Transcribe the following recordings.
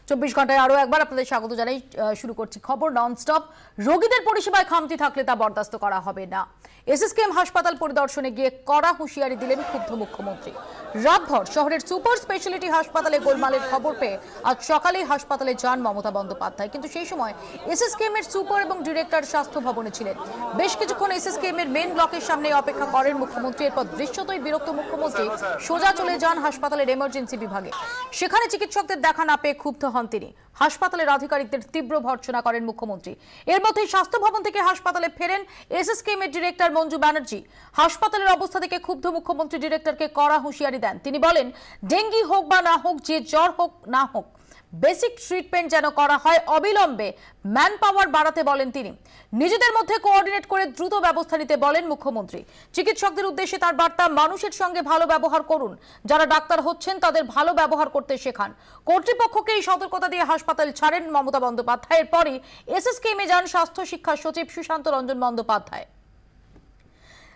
24 ঘন্টায় আরো একবার আপনাদের স্বাগত জানাই। শুরু করছি খবর ননস্টপ। রোগীদের পরিষেবায় খামতি থাকলে তা বরদাস্ত করা হবে না। এসএসকেএম হাসপাতাল পরিদর্শনে গিয়ে কড়া হুঁশিয়ারি দিলেন ক্ষুব্ধ মুখ্যমন্ত্রী। রাতভর শহরের সুপার স্পেশালিটি হাসপাতালে গোলমালের খবর পেয়ে আজ সকালেই হাসপাতালে যান মমতা বন্দ্যোপাধ্যায়, কিন্তু সেই সময় এসএসকেএম এর সুপার এবং ডিরেক্টর স্বাস্থ্য ভবনে ছিলেন। বেশ কিছুক্ষণ এসএসকেএম এর মেন ব্লকের সামনে অপেক্ষা করেন মুখ্যমন্ত্রী। এরপর দৃশ্যতই বিরক্ত মুখ্যমন্ত্রী সোজা চলে যান হাসপাতালের এমার্জেন্সি বিভাগে। সেখানে চিকিৎসকদের দেখা না পেয়ে ক্ষুব্ধ হন তিনি। হাসপাতালের আধিকারিকদের তীব্র ভর্ৎসনা করেন মুখ্যমন্ত্রী। এর মধ্যেই স্বাস্থ্য ভবন থেকে হাসপাতালে ফেরেন এসএসকেএম এর ডিরেক্টর মঞ্জু ব্যানার্জি। হাসপাতালের অবস্থা থেকে ক্ষুব্ধ মুখ্যমন্ত্রী ডিরেক্টরকে কড়া হুঁশিয়ারি দেন। তিনি বলেন, ডেঙ্গি হোক বা না হোক, যে জ্বর হোক না হোক, বেসিক ট্রিটমেন্ট যেন করা হয় অবিলম্বে। ম্যান পাওয়ার বাড়াতে বলেন তিনি। নিজেদের মধ্যে কোঅর্ডিনেট করে দ্রুত ব্যবস্থা নিতে বলেন মুখ্যমন্ত্রী। চিকিৎসকদের উদ্দেশ্যে তার বার্তা, মানুষের সঙ্গে ভালো ব্যবহার করুন। যারা ডাক্তার হচ্ছেন তাদের ভালো ব্যবহার করতে শেখান। কর্তৃপক্ষকে এই সতর্কতা দিয়ে হাসপাতাল ছাড়েন মমতা বন্দ্যোপাধ্যায়। এরপরই এসএসকেএম এ যান স্বাস্থ্য শিক্ষা সচিব সুশান্ত রঞ্জন বন্দ্যোপাধ্যায়।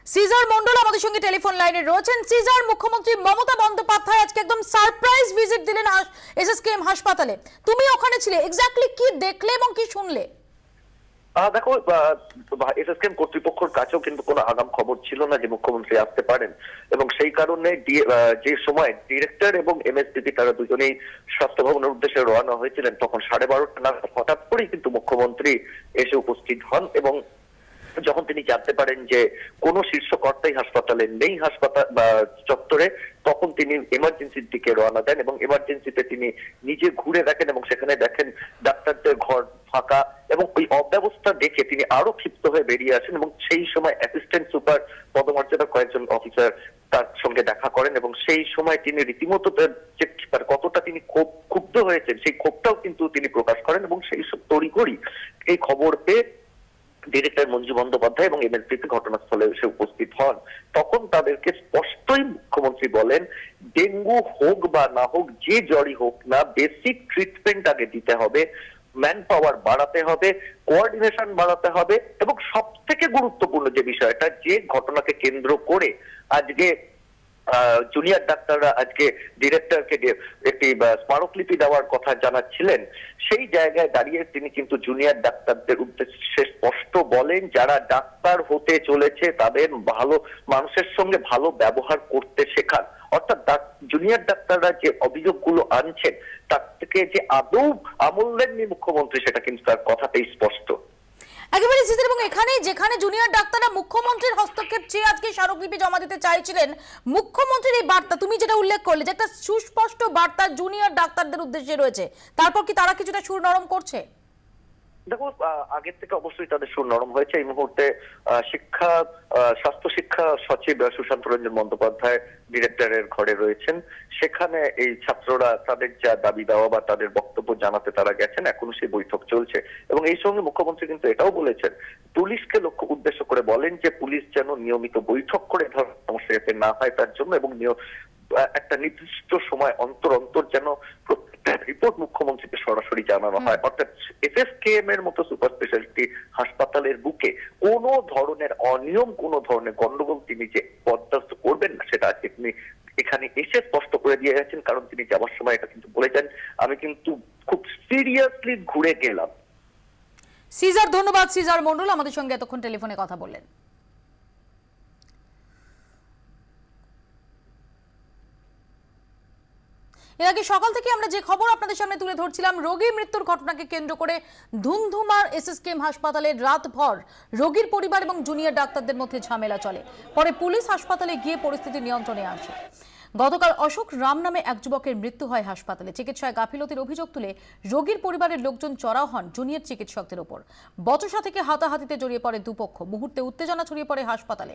সিজার মন্ডল আমাদের সঙ্গে টেলিফোন লাইনে রয়েছেন। সিজার, মুখ্যমন্ত্রী মমতা বন্দ্যোপাধ্যায় আজকে একদম সারপ্রাইজ ভিজিট দিলেন এসএসকেএম হাসপাতালে। তুমি ওখানে ছিলে, এক্স্যাক্টলি কি দেখলে এবং কি শুনলে? দেখো, এসএসকেএম কর্তৃপক্ষের কাছেও কিন্তু কোনো আগাম খবর ছিল না যে মুখ্যমন্ত্রী আসতে পারেন, এবং সেই কারণে যে সময় ডিরেক্টর এবং এমএসডিপি তারা দুজনেই স্বাস্থ্য ভবনের উদ্দেশ্যে রওনা হয়েছিলেন, তখন 12:30 নাগাদ হঠাৎ করেই কিন্তু মুখ্যমন্ত্রী এসে উপস্থিত হন। এবং যখন তিনি জানতে পারেন যে কোনো শীর্ষ কর্তাই হাসপাতালে নেই, হাসপাতাল বা চত্বরে, তখন তিনি এমার্জেন্সির দিকে রওনা দেন এবং এমার্জেন্সিতে তিনি নিজে ঘুরে দেখেন এবং সেখানে দেখেন ডাক্তারদের ঘর ফাঁকা, এবং ওই অব্যবস্থা দেখে তিনি আরো ক্ষিপ্ত হয়ে বেরিয়ে আসেন। এবং সেই সময় অ্যাসিস্ট্যান্ট সুপার পদমর্যাদার কয়েকজন অফিসার তার সঙ্গে দেখা করেন, এবং সেই সময় তিনি রীতিমতো কতটা তিনি ক্ষুব্ধ হয়েছেন সেই ক্ষোভটাও কিন্তু তিনি প্রকাশ করেন। এবং সেই সব তড়িঘড়ি এই খবর পেয়ে ডিরেক্টর মঞ্জু বন্দ্যোপাধ্যায় এবং এমএসডিপি ঘটনাস্থলে এসে উপস্থিত হন। তখন তাদেরকে স্পষ্টই মুখ্যমন্ত্রী বলেন, ডেঙ্গু হোক বা না হোক, যে জ্বরই হোক না, বেসিক ট্রিটমেন্ট আগে দিতে হবে, ম্যান পাওয়ার বাড়াতে হবে, কোঅর্ডিনেশন বাড়াতে হবে, এবং সব থেকে গুরুত্বপূর্ণ যে বিষয়টা, যে ঘটনাকে কেন্দ্র করে আজকে জুনিয়র ডাক্তাররা আজকে ডিরেক্টরকে একটি স্মারকলিপি দেওয়ার কথা জানাচ্ছিলেন, সেই জায়গায় দাঁড়িয়ে তিনি কিন্তু জুনিয়র ডাক্তারদের উদ্দেশ্যে স্পষ্ট বলেন, যারা ডাক্তার হতে চলেছে তাদের ভালো মানুষের সঙ্গে ভালো ব্যবহার করতে শেখান। অর্থাৎ জুনিয়র ডাক্তাররা যে অভিযোগগুলো আনছেন তার থেকে যে আদৌ আমল নেননি মুখ্যমন্ত্রী, সেটা কিন্তু তার কথাতেই স্পষ্ট। একেবারে সিজার, এবং এখানে যেখানে জুনিয়র ডাক্তাররা মুখ্যমন্ত্রীর হস্তক্ষেপ চেয়ে আজকে স্মারকলিপি জমা দিতে চাইছিলেন, মুখ্যমন্ত্রীর এই বার্তা তুমি যেটা উল্লেখ করলে যে একটা সুস্পষ্ট বার্তা জুনিয়র ডাক্তারদের উদ্দেশ্যে রয়েছে, তারপর কি তারা কিছুটা সুর নরম করছে? দেখো, আগের থেকে অবশ্যই তাদের সুর নরম হয়েছে। এই মুহূর্তে স্বাস্থ্য শিক্ষা সচিব সুশান্ত রঞ্জন বন্দ্যোপাধ্যায় ডিরেক্টরের ঘরে রয়েছেন। সেখানে এই ছাত্ররা তাদের যা দাবি দেওয়া বা তাদের বক্তব্য জানাতে তারা গেছেন, এখনো সেই বৈঠক চলছে। এবং এই সঙ্গে মুখ্যমন্ত্রী কিন্তু এটাও বলেছেন, পুলিশকে লক্ষ্য উদ্দেশ্য করে বলেন যে পুলিশ যেন নিয়মিত বৈঠক করে ধরনের সমস্যা যাতে না হয় তার জন্য, এবং একটা নির্দিষ্ট সময় অন্তর অন্তর যেন রিপোর্ট মুখ্যমন্ত্রীকে সরাসরি জানানো হয়। অর্থাৎ এসএসকেএম এর মতো সুপার স্পেশালিটি হাসপাতালের বুকে কোনো ধরনের অনিয়ম, কোনো ধরনের গন্ডগোল তিনি যে বরদাস্ত করবেন না, সেটা আজকে তিনি এখানে এসে স্পষ্ট করে দিয়ে গেছেন। কারণ তিনি যাওয়ার সময় এটা কিন্তু বলেছেন, আমি কিন্তু খুব সিরিয়াসলি ঘুরে গেলাম। সিজার, ধন্যবাদ সিজার মন্ডল আমাদের সঙ্গে এতক্ষণ টেলিফোনে কথা বললেন। এর আগে সকাল থেকে আমরা যে খবর আপনাদের সামনে তুলে ধরছিলাম, রোগী মৃত্যুর ঘটনাকে কেন্দ্র করে ধুমধুমার এসএসকেএম হাসপাতালে রাতভর রোগীর পরিবার এবং জুনিয়র ডাক্তারদের মধ্যে ঝামেলা চলে। পরে পুলিশ হাসপাতালে গিয়ে পরিস্থিতি নিয়ন্ত্রণে আসে। গতকাল অশোক রাম নামে এক যুবকের মৃত্যু হয় হাসপাতালে। চিকিৎসায় গাফিলতির অভিযোগ তুলে রোগীর পরিবারের লোকজন চড়াও হন জুনিয়র চিকিৎসকদের ওপর। বচসা থেকে হাতাহাতিতে জড়িয়ে পড়ে দুপক্ষ। মুহূর্তে উত্তেজনা ছড়িয়ে পড়ে হাসপাতালে।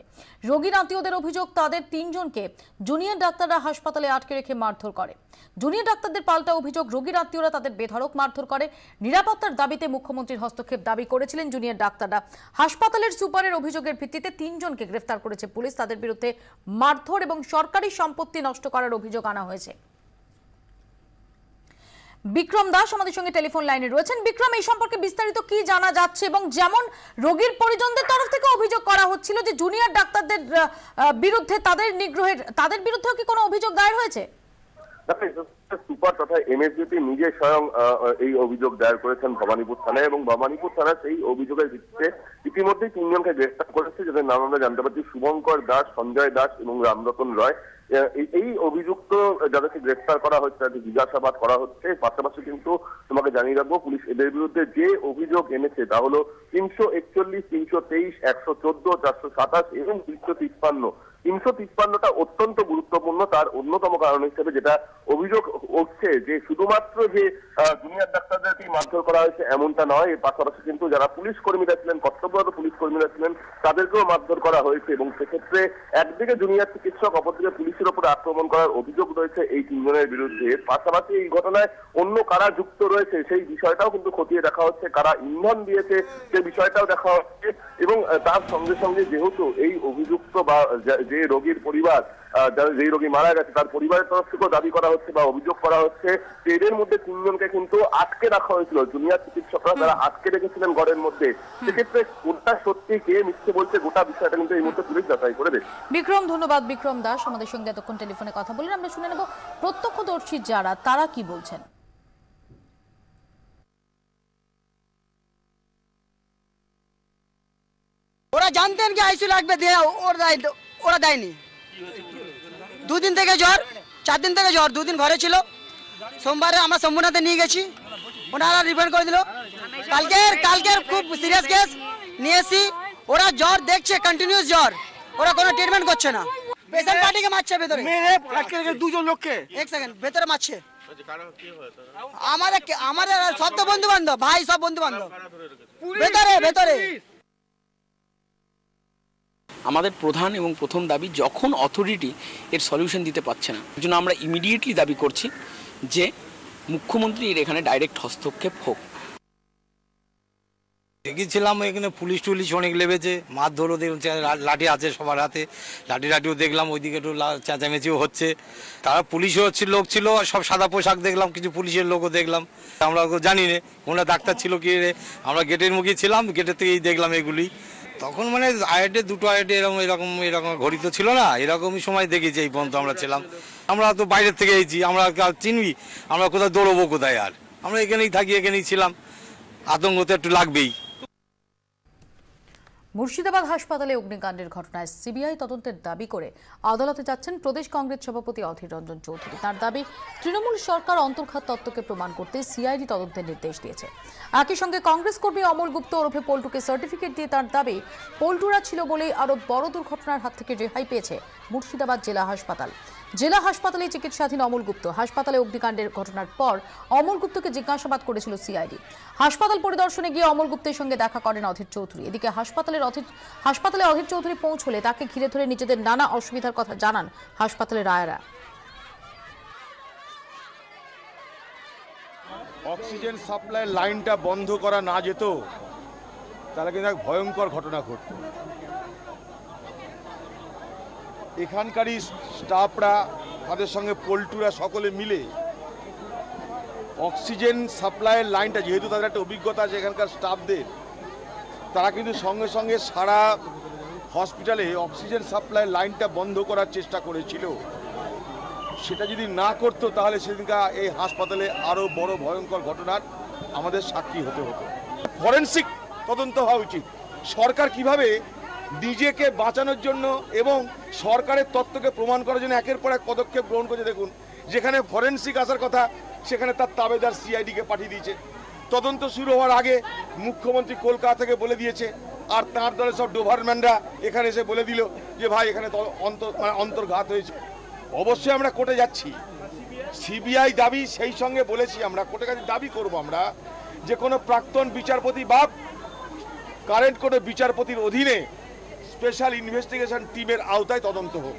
রোগীর আত্মীয়দের অভিযোগ, তাদের 3 জনকে জুনিয়র ডাক্তাররা হাসপাতালে আটকে রেখে মারধর করে। জুনিয়র ডাক্তারদের পাল্টা অভিযোগ, রোগীর আত্মীয়রা তাদের বেধড়ক মারধর করে। নিরাপত্তার দাবিতে মুখ্যমন্ত্রীর হস্তক্ষেপ দাবি করেছিলেন জুনিয়র ডাক্তাররা। হাসপাতালের সুপারের অভিযোগের ভিত্তিতে 3 জনকে গ্রেফতার করেছে পুলিশ। তাদের বিরুদ্ধে মারধর এবং সরকারি সম্পত্তি নষ্ট করার অভিযোগ আনা হয়েছে। বিক্রম দাস আমাদের সঙ্গে টেলিফোন লাইনে রয়েছেন। বিক্রম, এই সম্পর্কে বিস্তারিত কি জানা যাচ্ছে? এবং যেমন রোগীর পরিজনদের তরফ থেকে অভিযোগ করা হচ্ছিল যে জুনিয়র ডাক্তারদের বিরুদ্ধে তাদের নিগ্রহের, তাদের বিরুদ্ধেও কি কোনো অভিযোগ দায়ের হয়েছে? সুপার তথা এমএসবিপি নিজে স্বয়ং এই অভিযোগ দায়ের করেছেন ভবানীপুর থানায়, এবং ভবানীপুর থানা সেই অভিযোগের ভিত্তিতে ইতিমধ্যেই 3 জনকে গ্রেফতার করেছে, যাদের নাম আমরা জানতে পারছি শুভঙ্কর দাস, সঞ্জয় দাস এবং রামরতন রয়। এই অভিযুক্ত যাদেরকে গ্রেফতার করা হচ্ছে, তাদের জিজ্ঞাসাবাদ করা হচ্ছে। পাশাপাশি কিন্তু তোমাকে জানিয়ে রাখবো, পুলিশ এদের বিরুদ্ধে যে অভিযোগ এনেছে তা হলো 341, 323, 114, 427 এবং 353। 353টা অত্যন্ত গুরুত্বপূর্ণ। তার অন্যতম কারণ হিসেবে যেটা অভিযোগ উঠছে যে শুধুমাত্র যে জুনিয়র ডাক্তারদেরকে মারধর করা হয়েছে এমনটা নয়, এর পাশাপাশি কিন্তু যারা পুলিশ কর্মীরা ছিলেন, কর্তব্যরত পুলিশ কর্মীরা ছিলেন, তাদেরকেও মারধর করা হয়েছে। এবং সেক্ষেত্রে একদিকে জুনিয়র চিকিৎসক, অপরদিকে পুলিশের উপর আক্রমণ করার অভিযোগ রয়েছে এই 3 জনের বিরুদ্ধে। পাশাপাশি এই ঘটনায় অন্য কারা যুক্ত রয়েছে সেই বিষয়টাও কিন্তু খতিয়ে দেখা হচ্ছে, কারা ইন্ধন দিয়েছে সেই বিষয়টাও দেখা হচ্ছে। এবং তার সঙ্গে সঙ্গে যেহেতু এই অভিযুক্ত বা যে রোগীর পরিবার, যে রোগী মারা গেছে তার পরিবারের তরফ থেকেও দাবি করা হচ্ছে বা অভিযোগ করা হচ্ছে এদের মধ্যে 3 জনকে কিন্তু আটকে রাখা হয়েছিল, জুনিয়র চিকিৎসকরা তারা আটকে রেখেছিলেন ঘরের মধ্যে। সেক্ষেত্রে কোনটা সত্যি কে মিথ্যে বলছে গোটা বিষয়টা কিন্তু এই মুহূর্তে পুলিশ যাচাই করে দেখছে। বিক্রম, ধন্যবাদ। বিক্রম দাস আমাদের সঙ্গে এতক্ষণ টেলিফোনে কথা বললেন। আমরা শুনে নেব প্রত্যক্ষদর্শী যারা, তারা কি বলছেন। ওরা জানতেন কি আইসিইউ লাগবে, ওরা দেয়নি। 2 দিন থেকে জ্বর, 4 দিন থেকে জ্বর, 2 দিন ঘরে ছিল। সোমবারে আমরা সম্পূর্ণতে নিয়ে গেছি, ওনারা রিফান্ড করে দিল। কালকের খুব সিরিয়াস কেস নিয়ে এসি, ওরা জ্বর দেখছে, কন্টিনিউস জ্বর, ওরা কোনো ট্রিটমেন্ট করছে না। পেশেন্ট পার্টিকে মারছে ভেতরে, দুজন লোককে। 1 সেকেন্ড, ভেতরে মারছে। আমাদের সব তো বন্ধু বান্ধব, ভাই সব বন্ধু বান্ধব ভেতরে। আমাদের প্রধান এবং প্রথম দাবি, যখন অথরিটি এর সলিউশন দিতে পারছে না, এর জন্য আমরা ইমিডিয়েটলি দাবি করছি যে মুখ্যমন্ত্রীর এখানে ডাইরেক্ট হস্তক্ষেপ হোক। দেখেছিলাম এখানে পুলিশ টুলিশ অনেক লেগেছে, মারধরও দেখুন, লাঠি আছে সবার হাতে, লাঠিও দেখলাম, ওইদিকে একটু চেঁচামেচিও হচ্ছে। তারা পুলিশও লোক ছিল, সব সাদা পোশাক দেখলাম, কিছু পুলিশের লোকও দেখলাম। আমরা জানি না কোনটা ডাক্তার ছিল কি, আমরা গেটের মুখে ছিলাম, গেটের থেকেই দেখলাম এগুলি। তখন মানে আড়াইটে 2টো আড়াইটে এরকম ঘড়ি তো ছিল না, এরকমই সময় দেখেছি এই পর্যন্ত আমরা ছিলাম। আমরা তো বাইরের থেকে এসেছি, আমরা চিনবি, আমরা কোথায় দৌড়বো কোথায়, আর আমরা এখানেই থাকি, এখানেই ছিলাম, আতঙ্ক তো একটু লাগবেই। মুর্শিদাবাদ হাসপাতালে অগ্নিকাণ্ডের ঘটনায় সিবিআই তদন্তের দাবি করে আদালতে যাচ্ছেন প্রদেশ কংগ্রেস সভাপতি অধীর রঞ্জন চৌধুরী। তার দাবি, তৃণমূল সরকার অন্তর্ঘাত তত্ত্বকে প্রমাণ করতে সিআইডি তদন্তের নির্দেশ দিয়েছে। একই সঙ্গে কংগ্রেস কর্মী অমল গুপ্ত ওরফে পল্টুকে সার্টিফিকেট দিয়ে তার দাবি, পল্টুরা ছিল বলেই আরও বড় দুর্ঘটনার হাত থেকে রেহাই পেয়েছে মুর্শিদাবাদ জেলা হাসপাতাল। জেলা হাসপাতালে চিকিৎসাধীন অমল গুপ্ত হাসপাতালে অগ্নিকাণ্ডের ঘটনার পর অমল গুপ্তকে জিজ্ঞাসাবাদ করেছিল সিআইডি। হাসপাতাল পরিদর্শনে গিয়ে অমল গুপ্তের সঙ্গে দেখা করেন অধীর চৌধুরী। এদিকে হাসপাতালে অধীর চৌধুরী পৌঁছলে তাকে ঘিরে ধরে নিজেদের নানা অসুবিধার কথা জানান হাসপাতালের আয়ারা। অক্সিজেন সাপ্লাই লাইনটা বন্ধ করা না যেত তাহলে কিন্তু এক ভয়ঙ্কর ঘটনা ঘটত। এখানকারই স্টাফরা, তাদের সঙ্গে পল্টুরা সকলে মিলে অক্সিজেন সাপ্লাইয়ের লাইনটা, যেহেতু তাদের একটা অভিজ্ঞতা আছে এখানকার স্টাফদের, তারা কিন্তু সঙ্গে সঙ্গে সারা হসপিটালে অক্সিজেন সাপ্লাইয়ের লাইনটা বন্ধ করার চেষ্টা করেছিল। সেটা যদি না করতো তাহলে সেদিনকার এই হাসপাতালে আরও বড় ভয়ঙ্কর ঘটনার আমাদের সাক্ষী হতে হতো। ফরেনসিক তদন্ত হওয়া উচিত। সরকার কিভাবে নিজেকে বাঁচানোর জন্য এবং সরকারের তত্ত্বকে প্রমাণ করার জন্য একের পর এক পদক্ষেপ গ্রহণ করেছে। দেখুন, যেখানে ফরেনসিক আসার কথা সেখানে তার তাবেদার সিআইডিকে পাঠিয়ে দিয়েছে। তদন্ত শুরু হওয়ার আগে মুখ্যমন্ত্রী কলকাতা থেকে বলে দিয়েছে, আর তাঁর দলের সব ডোভারম্যানরা এখানে এসে বলে দিল যে ভাই এখানে অন্তর্ঘাত হয়েছে। অবশ্যই আমরা কোর্টে যাচ্ছি, সিবিআই দাবি সেই সঙ্গে বলেছি আমরা কোর্টের কাছে দাবি করব আমরা যে কোনো প্রাক্তন বিচারপতি বা কারেন্ট কোনো বিচারপতির অধীনে স্পেশাল ইনভেস্টিগেশন টিমের আওতায় তদন্ত হোক।